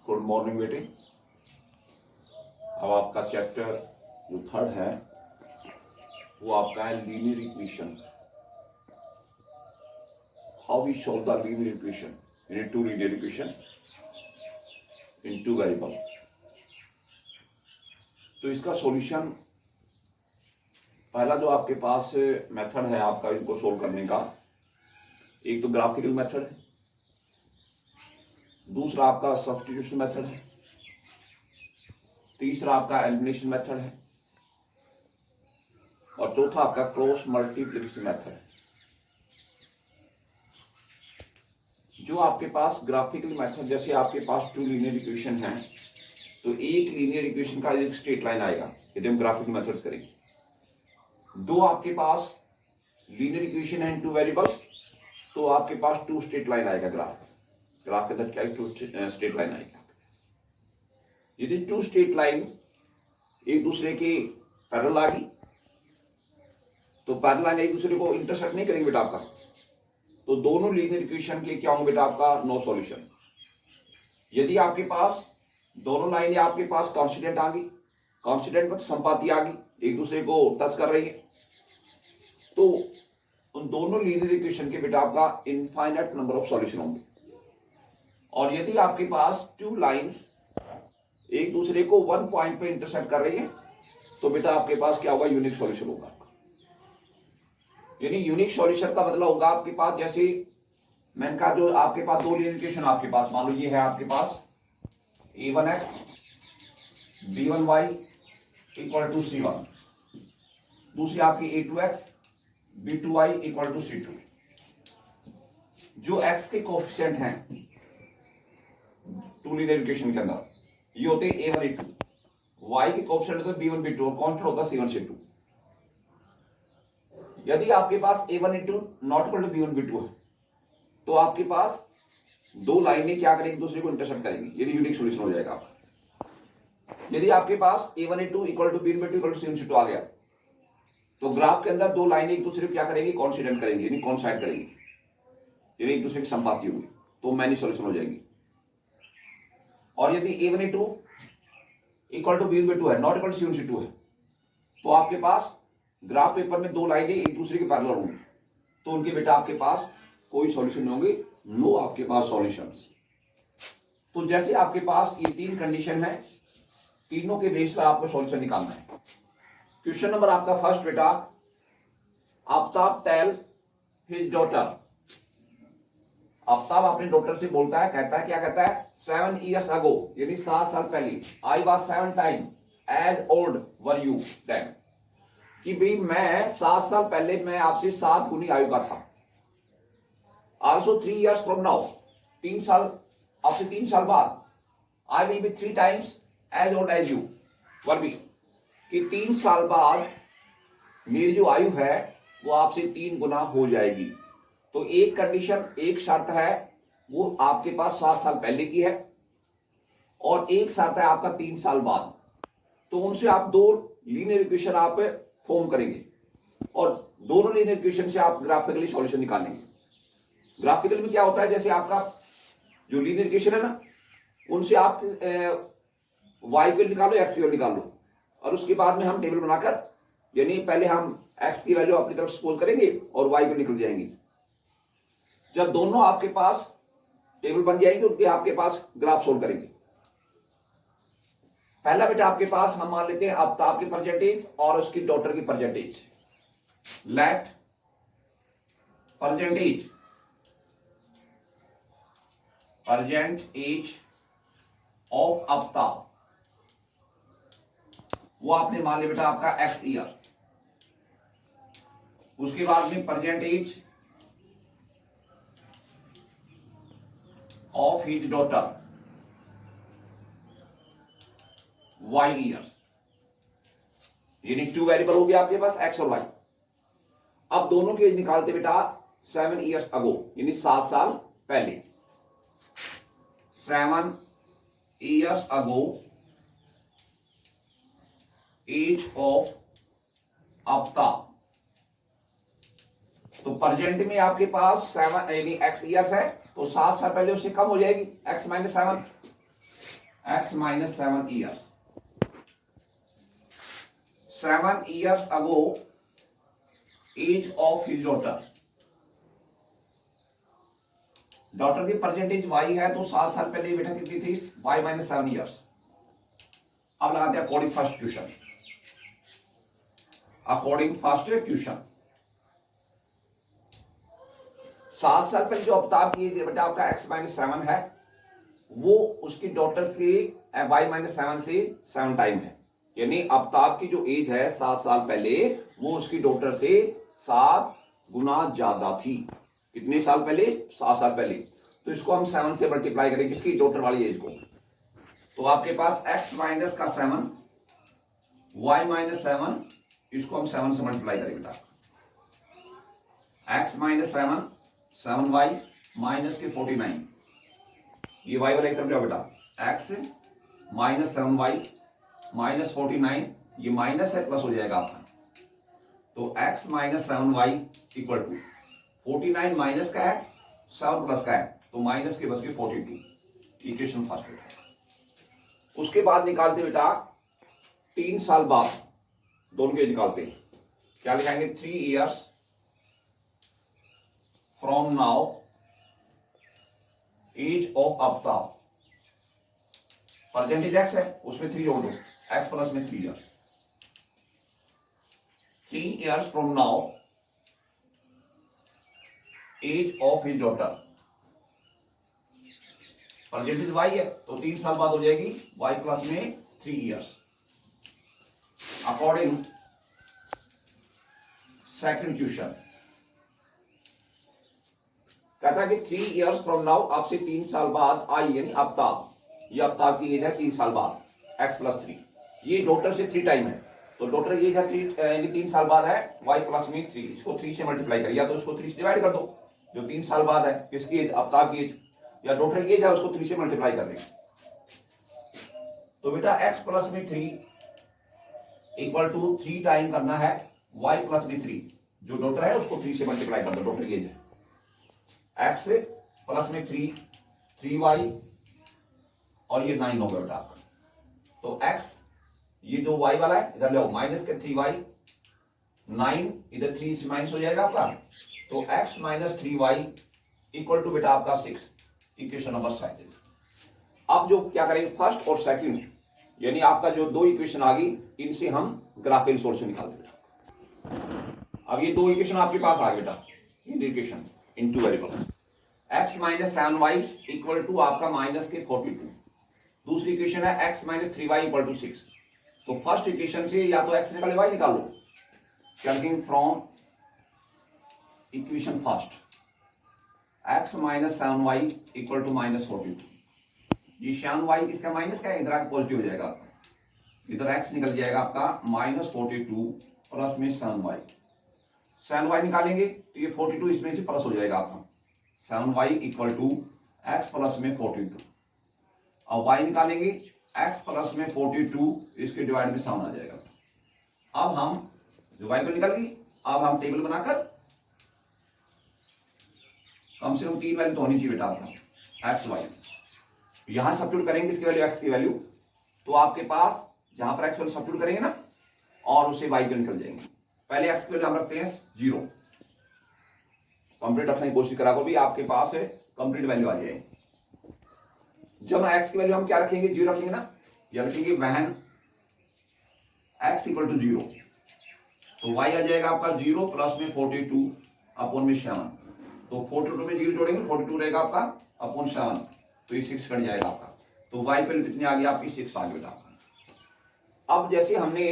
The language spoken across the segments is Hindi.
गुड मॉर्निंग बेटे। अब आपका चैप्टर जो थर्ड है वो आपका है linear equation. How we solve the linear equation in two linear equation in two variable. तो इसका सॉल्यूशन पहला जो आपके पास मेथड है आपका इनको सोल्व करने का, एक तो ग्राफिकल मेथड है, दूसरा आपका सब्स्टिट्यूशन मेथड है, तीसरा आपका एलिमिनेशन मेथड है और चौथा आपका क्रॉस मल्टीप्लिकेशन मेथड है। जो आपके पास ग्राफिकल मेथड, जैसे आपके पास टू लीनियर इक्वेशन है तो एक लीनियर इक्वेशन का एक स्ट्रेट लाइन आएगा यदि हम ग्राफिकल मेथड करेंगे। दो आपके पास लीनियर इक्वेशन है इन टू वेरिएबल्स तो आपके पास टू स्ट्रेट लाइन आएगा। ग्राफ के अंदर क्या टू स्ट्रेट लाइन आएगा। यदि टू स्ट्रेट लाइंस एक दूसरे के पैरेलल आ गई तो पैरेलल लाइन एक दूसरे को इंटरसेक्ट नहीं करेंगे बेटा आपका, तो दोनों लीनियर इक्वेशन के क्या होंगे बेटा आपका नो सॉल्यूशन। यदि आपके पास दोनों लाइनें आपके पास कॉन्स्टिडेंट आ गई, कॉन्स्टिडेंट पर संपाती आ गई, एक दूसरे को टच कर रही है, तो उन दोनों लीनियर इक्वेशन के बेटा आपका इनफाइनाइट नंबर ऑफ सॉल्यूशन होंगे। और यदि आपके पास टू लाइंस एक दूसरे को वन पॉइंट पे इंटरसेक्ट कर रही है तो बेटा आपके पास क्या होगा, यूनिक सॉल्यूशन होगा आपका। यानी यूनिक सॉल्यूशन का मतलब होगा आपके पास, जैसे मैंने कहा जो आपके पास दो लीनियर इक्वेशन आपके पास, मान लो ये है आपके पास a1x b1y equal to c1, दूसरी आपकी a2x b2y equal to c2। जो x के कोएफिशिएंट हैं टू लीनियर इक्वेशन के अंदर ये होते हैं a1 a2, y के कोएफिशिएंट होते हैं b1 b2 और कांस्टेंट होता है c1 c2। यदि आपके पास a1 a2 not equal to b1 b2 है तो आपके पास दो लाइनें क्या करेंगी, दूसरे को इंटरसेक्ट करेंगी, यदि यूनिक सॉल्यूशन हो जाएगा आपका। यदि आपके पास a1 a2 equal to b1 b2 equal to c1 c2 आ गया तो ग्राफ के अंदर दो लाइनें एक दूसरे को क्या करेंगी, कॉन्सिडेंट करेंगी, यानी कॉन्साइड करेंगी, यानी एक दूसरे की संपाती होगी, तो मैनी सॉल्यूशन हो जाएगी। और यदि a1 a2 equal to b1 b2 है, not equal to c1 c2 है, तो आपके पास ग्राफ पेपर में दो लाइनें एक दूसरे के पैरेलल होंगी, तो उनके बेटा आपके पास कोई सॉल्यूशन नहीं होंगे, नो आपके पास सॉल्यूशंस। तो जैसे आपके पास ये तीन कंडीशन है, तीनों के बेस पर आपको सॉल्यूशन निकालना है। क्वेश्चन नंबर आपका फर्स्ट बेटा, Aftab tell his daughter. Aftab अपने डॉटर से बोलता है, कहता है, क्या कहता है, 7 years ago यानी 7 साल पहले, I was 7 time as old were you then, कि भाई मैं 7 साल पहले मैं आपसे 7 गुनी आयु का था। आल्सो 3 years फ्रॉम नाउ, 3 साल आपसे 3 साल बाद, I will be 3 times as old as you were be, कि 3 साल बाद मेरी जो आयु है वो आपसे 3 गुना हो जाएगी। तो एक कंडीशन, एक शर्त है वो आपके पास 7 साल पहले की है और एक शर्त है आपका 3 साल बाद। तो उनसे आप दो लीनियर इक्वेशन आप फॉर्म करेंगे और दोनों लीनियर इक्वेशन से आप ग्राफिकली सॉल्यूशन निकालेंगे। ग्राफिकल में क्या होता है, जैसे आपका जो लीनियर इक्वेशन है ना, उनसे आप y को निकालो, x की वैल्यू निकालो और उसके बाद में हम टेबल बनाकर, यानी पहले हम x की वैल्यू अपनी तरफ सपोज करेंगे और y को निकल जाएंगे। जब दोनों आपके पास टेबल बन जाएंगे उनके आपके पास ग्राफ सोल्व करेंगे। पहला बेटा आपके पास हम मान लेते हैं आफ्ताब की परसेंटेज और उसकी डॉटर की present age. Let present age of Aftab, वो आपने मान लिया बेटा आपका x ईयर। उसके बाद में percentage of his daughter y years, यानी टू वेरिएबल हो गया आपके पास x और y। अब दोनों के निकालते बेटा 7 years अगो, यानी 7 साल पहले। 7 years ago age of Aftab, तो प्रेजेंट में आपके पास 7 यानी x ईयर्स है तो 7 साल पहले उससे कम हो जाएगी, x -7। x minus 7 years. 7 years ago, age of his daughter. Daughter की परसेंटेज y है तो 7 साल पहले बेटा कितनी थी? y minus 7 years. अब लगाते हैं according first question. According first question 7 साल पहले जो अवतार की बेटा आपका x माइनस 7 है वो उसकी डॉटर से y माइनस 7 से 7 टाइम है. यानी अवतार की जो एज है 7 साल पहले वो उसकी डॉटर से 7 गुना ज्यादा थी. कितने साल पहले? 7 साल पहले. तो इसको हम 7 से मल्टीप्लाई करेंगे इसकी डॉटर वाली एज को. तो आपके पास x माइनस का 7 y माइनस 7 इसको हम 7 से मल्टीप्लाई करेंगे बेटा. x माइनस 7y माइनस के 49. ये y वाला एक तरफ जाओ बेटा. x माइनस 7y माइनस 49 ये माइनस है प्लस हो जाएगा आपका. तो x minus 7y equal to 49 minus का है 7 प्लस का है तो माइनस के बस के 42. इक्वेशन फर्स्ट है. उसके बाद निकालते बेटा 3 साल बाद दोनों के निकालते. क्या लिखाएंगे? 3 years from now age of अवतार. परसेंटेज एक्स है उसमें 3 जोड़ दो. एक्स प्लस में 3 years. 3 years from now age of his daughter. Present age Y है तो 3 साल बाद हो जाएगी वाई प्लस में 3 इयर्स. अकॉर्डिंग सेकंड क्वेश्चन कहता है कि 3 इयर्स फ्रॉम नाउ आपसे 3 साल बाद आई यानी अवतार. ये अवतार की एज है 3 साल बाद x प्लस 3. ये डॉटर से 3 टाइम है तो डॉटर एज है 3 यानी 3 साल बाद है y प्लस में 3. इसको 3 से मल्टीप्लाई कर या तो इसको 3 से डिवाइड कर दो जो 3 साल बाद है. किसकी एज? अवतार की एज. या डॉटर की एज है उसको 3 से मल्टीप्लाई कर देंगे. तो बेटा x प्लस में 3 इक्वल टू 3 टाइम करना है y प्लस में 3. जो डॉटर है उसको 3 से मल्टीप्लाई कर दो. डॉटर की एज है x प्लस में 3y और ये 9 हो गया बेटा आपका. तो x ये जो y वाला है इधर ले आओ माइनस के 3y 9 इधर 3 से माइनस हो जाएगा आपका. तो x minus 3y equal to बेटा आपका 6. Equation number 7. अब जो क्या करेंगे फर्स्ट और सेकंड यानी आपका जो 2 इक्वेशन आ गई इनसे हम ग्राफिकल सोल्यूशन निकालते हैं. अब ये 2 इक्वेशन आपके पास आ गए बेटा. ये equation in 2 variable x minus 7y equal to आपका माइनस के 42. दूसरी इक्वेशन है x minus 3y equal to 6. तो फर्स्ट इक्वेशन से या तो x निकालो y निकालो. Calculating from equation first x minus 7y equal to minus 42. ये 7y किसका माइनस का है? इधर आके पॉजिटिव हो जाएगा आपका. इधर x निकल जाएगा आपका माइनस 42 प्लस में 7y. 7y निकालेंगे तो ये 42 इसमें से प्लस हो जाएगा आपका. 7y equal to x plus में 42. अब y निकालेंगे x प्लस में 42 इसके डिवाइड में 7 आ जाएगा. अब हम जो y को निकल गई अब हम टेबल बनाकर कम से कम 3 वैल्यू तो होनी चाहिए बेटा आपका एक्स वाई. यहां सब्स्टिट्यूट करेंगे इसकी वैल्यू x की वैल्यू तो आपके पास जहां पर x वैल्यू सब्स्टिट्यूट करेंगे ना और उसे y को निकल जाएंगे. पहले x की वैल्यू हम रखते हैं 0. कंप्लीट रखने की कोशिश करा को भी आपके पास है कंप्लीट वैल्यू आ जाएगी. जब x की वैल्यू हम क्या रखेंगे? 0 रखेंगे ना. या लिखेंगे वहन x इक्वल टू 0 तो y आ जाएगा आपका 0 प्लस में 42 अपॉन में 7. तो 42 में 0 जोड़ेंगे 42 रहेगा आपका अपॉन 7 तो ये 6 कट जाएगा आपका. तो y वैल्यू कितनी आ गई आपकी? 6 आ गई बेटा आपका. अब जैसे हमने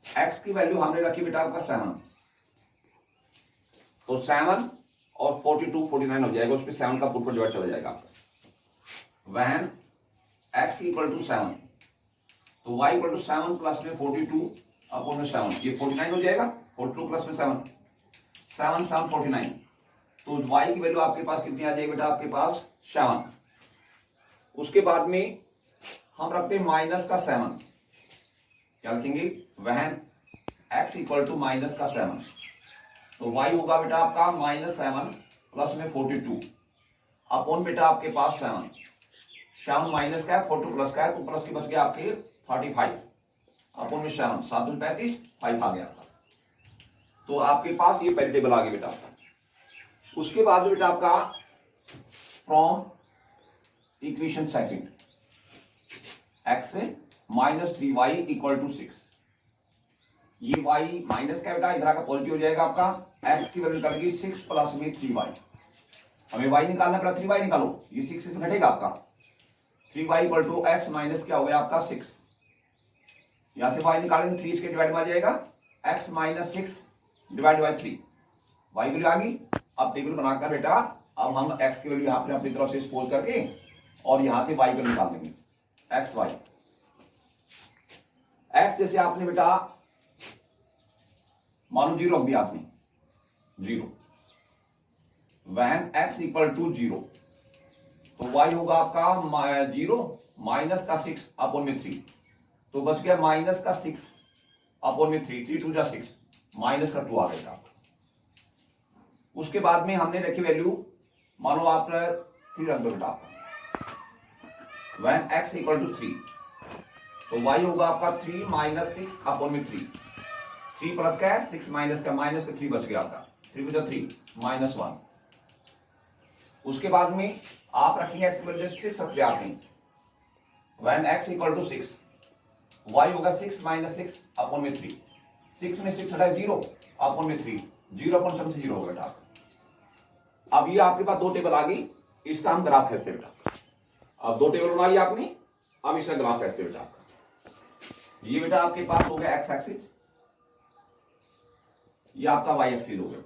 x की वैल्यू हमने रखी बेटा आपका 7 तो 7 और 42 49 हो जाएगा. उसमें 7 का फुल पर डिवाइड चला जाएगा आपका. वहन x इक्वल टू 7 तो y इक्वल टू 7 प्लस में 42 अपॉन में 7 ये 49 हो जाएगा. 42 प्लस में 7 7 49 तो y की वैल्यू आपके पास कितनी आ जाएगी बेटा? आपके पास 7. उसके बाद में हम रखते हैं माइनस का 7. क्या लिखेंगे? वहन x इक्वल टू माइनस का 7 तो y होगा बेटा आपका माइनस 7 प्लस में 42 अपॉन बेटा आपके पास 7 7 माइनस का है, 42 प्लस का है, तो प्लस की बच गया आपके 35 अपन में 7 7 दूनी 35, 5 आ गया आपका। तो आपके पास ये पहली टेबल आ गई बेटा आपका। उसके बाद बेटा आपका from equation second x minus 3y equal to 6, ये y माइनस का बेटा इधर का पॉजिटिव हो जाएगा आपका, x की वैल्यू निकलेगी 6 प्लस में 3y, हमें y निकालना पड़ा, 3y निकालो, ये 6 से घटेगा आपका, 3y equal to x minus क्या हो गया आपका 6, यहां से y निकालेंगे 3 इसके डिवाइड में आ जाएगा, x minus 6 divide by 3, y value आ गई। अब टेबल बनाकर बेटा अब हम x की वैल्यू यहां पर अपनी तरफ से सपोज करके और यहां से y को निकाल देंगे, एक्स वाई। एक्स जैसे आपने बेटा मानो 0 रख दिया आपने, 0, व्हेन x इक्वल टू 0, तो y होगा आपका 0 माइनस का 6 अपॉन में 3, तो बच गया माइनस का 6 अपॉन में 3, 3 2 जा 6, माइनस का 2 आ गया। उसके बाद में हमने रखी वैल्यू, मानो आप 3 रख दो बेटा, when x इक्वल टू 3, तो y होगा आपका 3 माइनस 6 अपॉन में 3, 3 प्लस का है 6 माइनस का 3 बच गया आपका, 3 को 3 माइनस 1। उसके बाद में आप रखेंगे x इक्वल टू 6 रख दिया आपने, when x equal to 6, y होगा 6 माइनस 6 अपॉन में 3, 6 में 6 हटा 0 अपॉन में 3, 0 अपॉन 7 से 0 होगा बेटा। अब ये आपके पास 2 टेबल आ गई, इसका हम ग्राफ खींचते बेटा। अब 2 टेबल बना लिया आपने, अब इसका ग्राफ खींचते बेटा आपका। ये बेटा आपके पास हो गया एक्स एक्सिस, ये आपका वाई एक्सिस हो गया,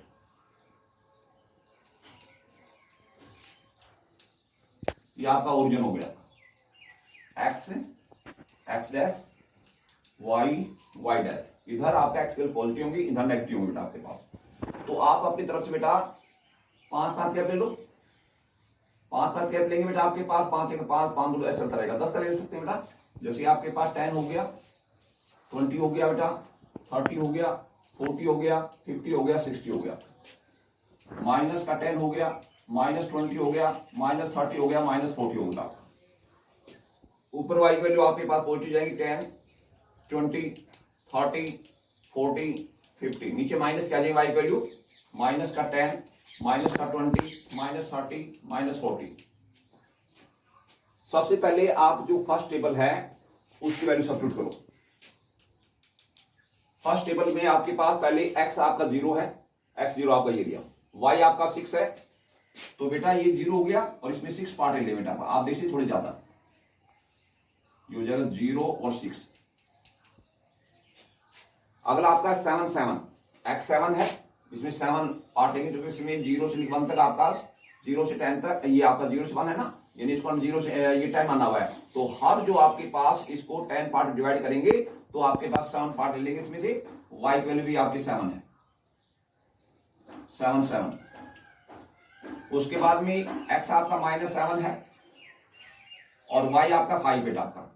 ये आपका ओरिजिन हो गया, x x dash y y dash, इधर आपका एक्स पॉजिटिव होंगी, इधर नेगेटिव होंगे बेटा आपके पास। तो आप अपनी तरफ से बेटा 5 गैप ले लो, 5 गैप लेंगे बेटा आपके पास, 5 1 5 5 2 चलता रहेगा, 10 का ले सकते हैं बेटा। जैसे आपके पास 10 हो गया, 20 हो गया बेटा, 30 हो गया, 40 हो गया, 50 हो गया, 60 हो गया, माइनस का 10 हो गया, माइनस 20 हो गया, माइनस 30 हो गया, माइनस 40 हो गया। ऊपर वाई वैल्यू आपके पास पहुंची जाएगी 10 20 30 40 50, नीचे माइनस क्या जाएगी वाई वैल्यू, माइनस का 10 माइनस का 20 माइनस 30 माइनस 40। सबसे पहले आप जो फर्स्ट टेबल है उसकी वैल्यू सब्स्टिट्यूट करो। फर्स्ट टेबल में आपके पास पहले x आपका 0 है, x 0 आपका ये दिया, y आपका 6 है, तो बेटा ये 0 हो गया और इसमें 6 पार्ट एलिमेंट आपका, आप देखिए थोड़े ज्यादा, ये हो जाएगा 0 और 6। अगला आपका 7 7, x 7 है, इसमें 7 पार्ट लेंगे, जो कि इसमें 0 से 1 तक आपका 0 से 10 तक, ये आपका 0 से 1 है ना, यानी इसको हम 0 से ये 10 माना हुआ है, तो हर जो आपके पास इसको 10 पार्ट डिवाइड करेंगे तो आपके पास 7 पार्ट लेंगे, इसमें से y की वैल्यू भी आपकी 7 है, 7 7। उसके बाद में x आपका -7 है और y आपका 5 बेटा आपका,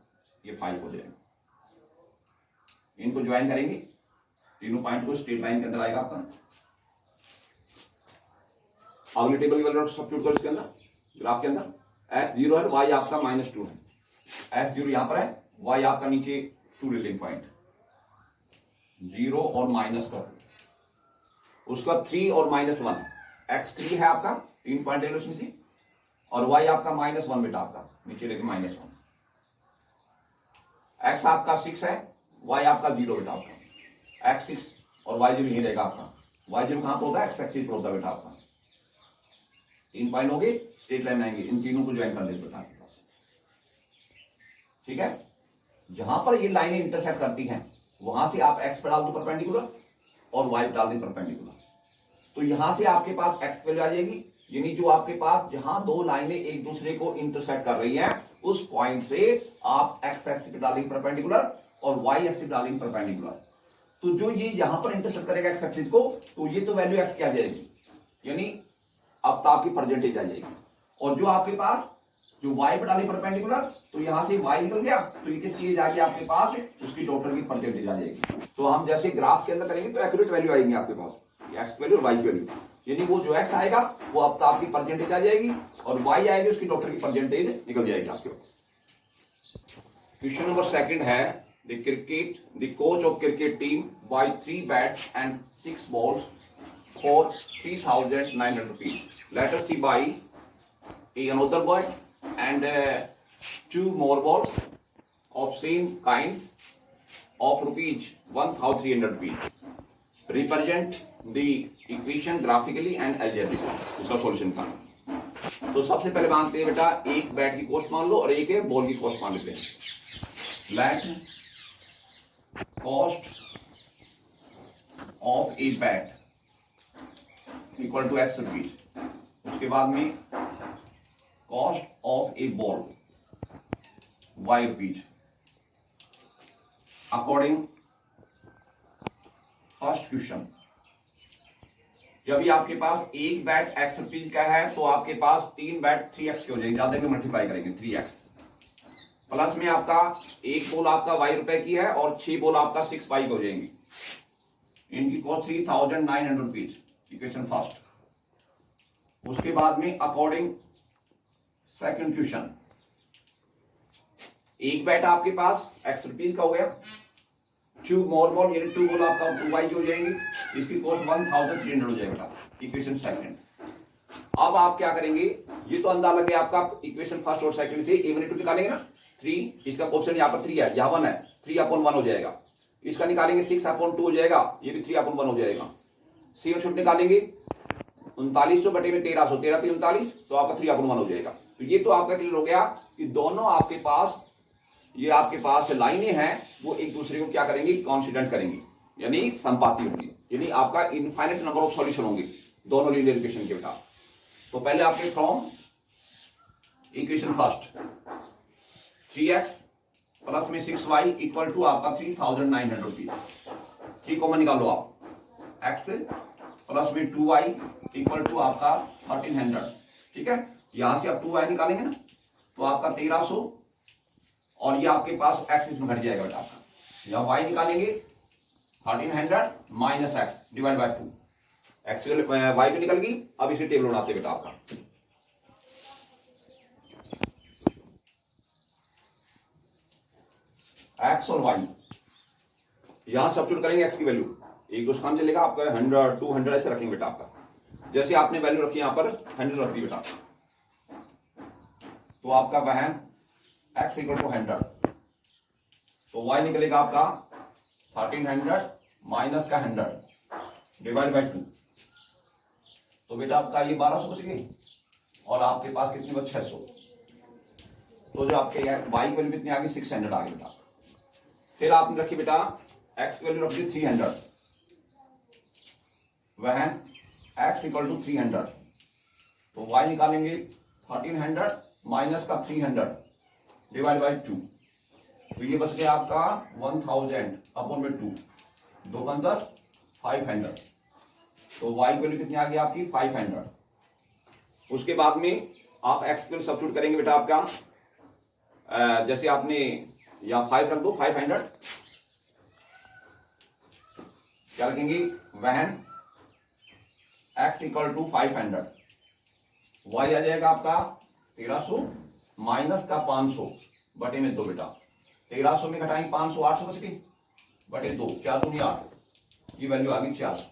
ये 5 हो जाएगा। इनको ज्वाइन करेंगे, तीनों पॉइंट को स्ट्रेट लाइन के अंदर आएगा आपका। अगली टेबल की वैल्यू सब्स्टिट्यूट करो इसके अंदर, ग्राफ के अंदर, x 0 है, y आपका -2 है, x 0 यहां पर है, y आपका नीचे 2 रिलेटिव पॉइंट, 0 और माइनस का, उसका 3 और -1, x 3 है आपका, 3 पॉइंट ले लो इसमें से, और y आपका -1 बेटा आपका, नीचे लेके -1, x आपका 6 है, y आपका 0 बेटा आपका, x 6 और y 0 यही रहेगा आपका, y 0 कहां पर होता है, x एक्सिस पर होता है बेटा आपका। 3 पॉइंट हो गए, स्ट्रेट लाइन आएंगे, इन तीनों को ज्वाइन कर देते बेटा आपके पास, ठीक है। जहां पर ये लाइनें इंटरसेक्ट करती हैं वहां से आप x पे डाल दो परपेंडिकुलर और y पे डाल दें परपेंडिकुलर, तो यहां से आपके पास x वैल्यू आ जाएगी, यानी जो आपके पास जहां 2 लाइनें एक दूसरे को इंटरसेक्ट कर रही हैं उस पॉइंट से आप x एक्सिस पे डालेंगे परपेंडिकुलर और y एक्सिस पे डालेंगे परपेंडिकुलर, तो जो ये यहां पर इंटरसेक्ट करेगा x एक्सिस को, तो ये तो वैल्यू x की आ जाएगी, यानी अब तो आपकी परसेंटेज आ जाएगी, और जो आपके पास जो y पे डाली परपेंडिकुलर, तो यहां से y निकल गया, तो ये किसकी जाएगी आपके पास, उसकी टोटल की परसेंटेज आ जाएगी। तो हम जैसे ग्राफ के अंदर करेंगे तो एक्यूरेट वैल्यू आएंगे आपके पास, एक्स वैल्यू और वाई की वैल्यू। यानी वो जो एक्स आएगा वो अब आपकी परसेंटेज आ जाएगी और वाई आएगी उसकी डॉक्टर की परसेंटेज निकल जाएगी आपके पास। क्वेश्चन नंबर सेकंड है the coach of cricket team buy 3 bats and 6 balls for 3,900 rupees. Let us see buy another bat and 2 more balls of same kinds of rupees 1,300 rupees. Represent the equation graphically and algebraically. इसका सॉल्यूशन का तो सबसे पहले मानते हैं बेटा एक बैट की कॉस्ट मान लो और एक है बॉल की कॉस्ट मान लेते हैं। Let cost of a bat equal to x rupees. उसके बाद में cost of a ball y rupees according first question. जब भी आपके पास एक बैट एक्स रुपीज का है तो आपके पास 3 बैट 3x के हो जाएंगे, ज्यादा के मल्टीप्लाई करेंगे 3x प्लस में आपका एक बॉल आपका वाई रुपए की है और 6 बॉल आपका 6y की हो जाएंगी। इनकी कॉस्ट 3,900 रुपीज इक्वेशन फर्स्ट। उसके बाद में अकॉर्डिंग सेकंड क्वेश्चन एक बैट आपके पास एक्स रुपीज का हो गया, 2 मोर बॉल यानी 2 बॉल आपका 2y की हो जाएंगी, इसकी कॉस्ट 1,300 हो जाएगा इक्वेशन सेकंड। अब आप क्या करेंगे, ये तो अंदाजा लग गया आपका इक्वेशन फर्स्ट और सेकंड से a/2 निकालेंगे ना 3, इसका ऑप्शन यहाँ पर 3 है, यहाँ 1 है, 3/1 हो जाएगा। इसका निकालेंगे 6/2 हो जाएगा, ये भी 3/1 हो जाएगा। सी और छुट निकालेंगे 3900 बटे में 1300, 13 3 39 तो आपका 3/1 हो जाएगा। तो ये तो आपका क्लियर हो गया कि दोनों आपके पास ये आपके पास लाइनें हैं वो एक दूसरे को क्या करेंगी, कॉन्सिडेंट करेंगी यानी संपाती होंगी, यानी आपका इनफाइनाइट नंबर ऑफ सॉल्यूशन होंगे दोनों लीनियर इक्वेशन के बेटा। तो पहले आपके from equation first 3x plus में 6y इक्वल टू आपका 3,900 रुपीज। 3 कॉमन निकालो आप, x प्लस में 2y इक्वल टू आपका 1,300। ठीक है, यहां से आप 2y निकालेंगे ना तो आपका 1300 और ये आपके पास x इसमें घट जाएगा बेटा आपका। यहाँ y निकालेंगे 1,300 minus x divide by 2, x y तो निकल गई। अब इसे टेबल बनाते बेटा आपका। x और y यहां सब्स्टिट्यूट करेंगे x की वैल्यू, एक दो स्थान चलेगा आपका 100 200 ऐसे रखेंगे बेटा आपका। जैसे आपने वैल्यू रखी यहां पर 100 रख दी बेटा तो आपका वह x इक्वल टू 100 तो y निकलेगा आपका 1,300 माइनस का 100 डिवाइड बाय 2 तो बेटा आपका ये 1200 बच गई और आपके पास कितनी बच 600। तो जो आपके y की वैल्यू कितनी आ गई 600 आ गई बेटा। फिर आपने रखी बेटा x की वैल्यू रख दी 300, वह x इक्वल टू 300 तो y निकालेंगे 1,300 माइनस का 300 डिवाइड बाय 2 तो ये बच गया आपका 1,000/2, 2 × 10 500 तो y की वैल्यू कितनी आ गई आपकी 500। उसके बाद में आप x की वैल्यू सब्स्टिट्यूट करेंगे बेटा आपका जैसे आपने यहाँ 5 रख दो 500 क्या रखेंगे वहन x इक्वल टू 500 y आ जाएगा आपका 1300 माइनस का 500 बटे में 2 बेटा। 1300 में घटाएंगे 500 800 बच गई बटे 2 4 दूनी 8 ये वैल्यू आ गई 400।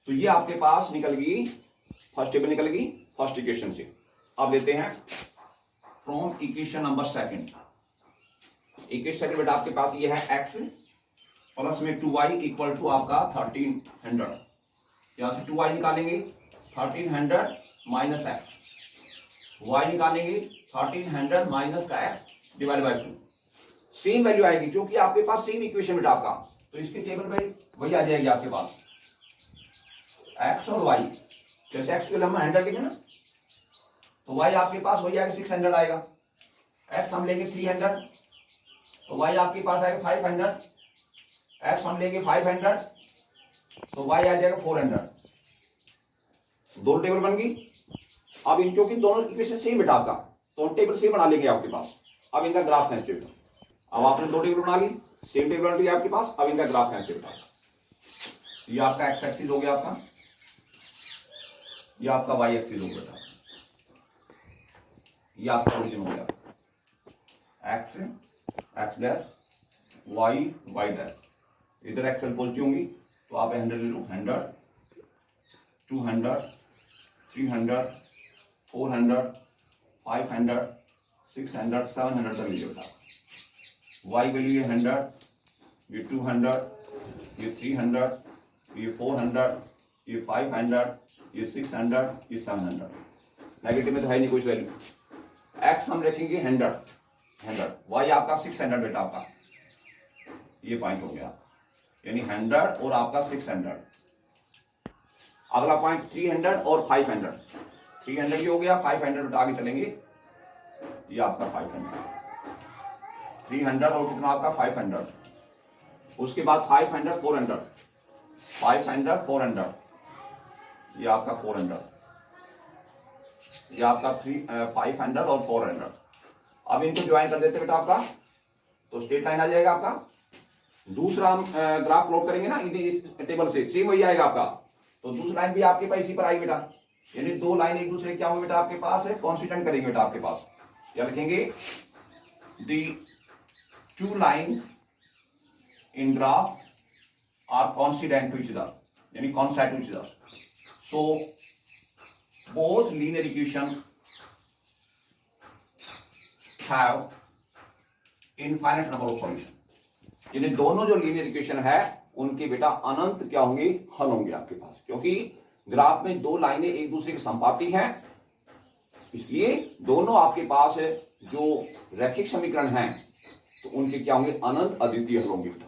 तो ये आपके पास निकल गई फर्स्ट टेबल निकल गई फर्स्ट इक्वेशन से। अब लेते हैं from equation number second. Equation second बेटा आपके पास ये है x प्लस में 2y इक्वल टू आपका 1,300। यहां से 2y निकालेंगे 1,300 माइनस x, y निकालेंगे 1,300 माइनस का x divide by 2। Same value आएगी क्योंकि आपके पास सेम इक्वेशन बेटा आपका, तो इसके टेबल पे वही आ जाएगी आपके पास x और y। जैसे x के लिए हम 100 लेंगे ना तो y आपके पास वही आएगा 600 आएगा, x हम लेंगे 300 तो y आपके पास आएगा 500, x हम लेंगे 500 तो y आ जाएगा 400। दोनों टेबल बन गई। अब इन क्योंकि दोनों इक्वेशन सेम बेटा आपका तो टेबल सेम बना लेंगे आपके पास। अब इनका ग्राफ है बेटा, अब आपने 2 टेबल बना ली सेम टेबल बन गई आपके पास, अब इनका ग्राफ है बेटा। ये आपका एक्स एक्सिस हो गया आपका, ये आपका वाई एक्सिस हो गया, ये आपका ओरिजिन हो गया, x x dash y y dash, इधर एक्स वैल्यू पॉजिटिव होंगी तो आप 100 ले लो, 100 200 300 400 500 600 700 तक लीजिए बेटा। वाई वैल्यू ये 100, ये 200, ये 300, ये 400, ये 500, ये 600, ये 700। नेगेटिव में तो है नहीं कुछ वैल्यू। एक्स हम रखेंगे 100, वाई आपका 600 बेटा आपका, ये पॉइंट हो गया, यानी 100 और आपका 600। अगला पॉइंट 300 और 500, 300 ये हो गया, 500 बेटा आगे चलेंगे, ये आपका 500, 300 और कितना आपका 500, उसके बाद 500 400, 500 400, ये आपका 400, ये आपका 500 और 400। अब इनको ज्वाइन कर देते बेटा आपका, तो स्ट्रेट लाइन आ जाएगा आपका। दूसरा हम ग्राफ प्लॉट करेंगे ना इस टेबल से, सेम वही आएगा आपका, तो दूसरी लाइन भी आपके पास इसी पर आएगी बेटा, यानी दो लाइन एक दूसरे क्या होंगे बेटा आपके पास है, कॉन्स्टिट्यूएंट करेंगे बेटा आपके पास। क्या लिखेंगे, the two lines in graph are constituent to each other, यानी constant to each other, so both linear equation have infinite number of solution, यानी दोनों जो लीनियर इक्वेशन है उनके बेटा अनंत क्या होंगे, हल होंगे आपके पास, क्योंकि ग्राफ में दो लाइनें एक दूसरे के संपाती हैं, इसलिए दोनों आपके पास जो रैखिक समीकरण हैं तो उनके क्या होंगे, अनंत अद्वितीय हल होंगे बेटा।